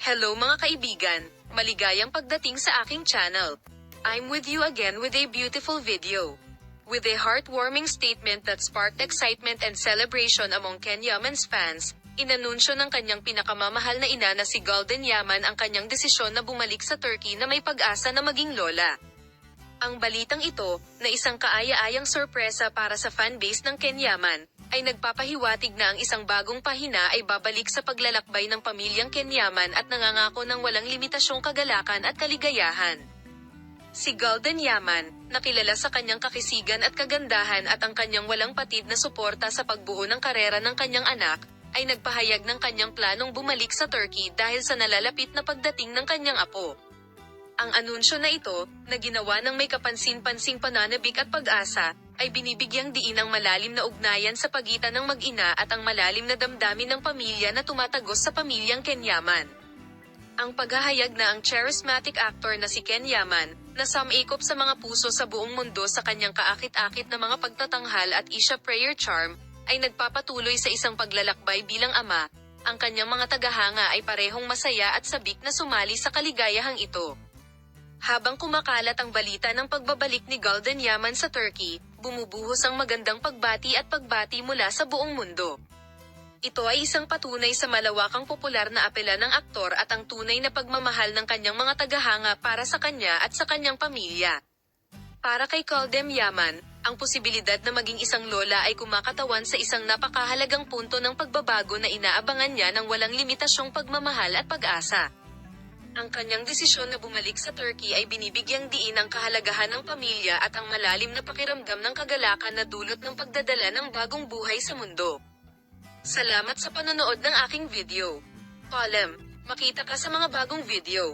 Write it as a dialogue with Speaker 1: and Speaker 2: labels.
Speaker 1: Hello mga kaibigan, maligayang pagdating sa aking channel. I'm with you again with a beautiful video. With a heartwarming statement that sparked excitement and celebration among Ken Yaman's fans, inanunsyo ng kanyang pinakamamahal na ina na si Golden Yaman ang kanyang desisyon na bumalik sa Turkey na may pag-asa na maging lola. Ang balitang ito, na isang kaaya-ayang sorpresa para sa fanbase ng Ken Yaman, ay nagpapahiwatig na ang isang bagong pahina ay babalik sa paglalakbay ng pamilyang Ken Yaman at nangangako ng walang limitasyong kagalakan at kaligayahan. Si Golden Yaman, nakilala sa kanyang kakisigan at kagandahan at ang kanyang walang patid na suporta sa pagbuo ng karera ng kanyang anak, ay nagpahayag ng kanyang planong bumalik sa Turkey dahil sa nalalapit na pagdating ng kanyang apo. Ang anunsyo na ito, na ginawa ng may kapansin-pansing pananabik at pag-asa, ay binibigyang diin ang malalim na ugnayan sa pagitan ng mag-ina at ang malalim na damdamin ng pamilya na tumatagos sa pamilyang Ken Yaman. Ang paghahayag na ang charismatic actor na si Ken Yaman, na sumikop sa mga puso sa buong mundo sa kanyang kaakit-akit na mga pagtatanghal at Isha prayer charm, ay nagpapatuloy sa isang paglalakbay bilang ama. Ang kanyang mga tagahanga ay parehong masaya at sabik na sumali sa kaligayahang ito. Habang kumakalat ang balita ng pagbabalik ni Golden Yaman sa Turkey, bumubuhos ang magandang pagbati at pagbati mula sa buong mundo. Ito ay isang patunay sa malawakang popular na apela ng aktor at ang tunay na pagmamahal ng kanyang mga tagahanga para sa kanya at sa kanyang pamilya. Para kay Golden Yaman, ang posibilidad na maging isang lola ay kumakatawan sa isang napakahalagang punto ng pagbabago na inaabangan niya ng walang limitasyong pagmamahal at pag-asa. Ang kanyang desisyon na bumalik sa Turkey ay binibigyang diin ang kahalagahan ng pamilya at ang malalim na pakiramdam ng kagalakan na dulot ng pagdadala ng bagong buhay sa mundo. Salamat sa panonood ng aking video. Makita ka sa mga bagong video.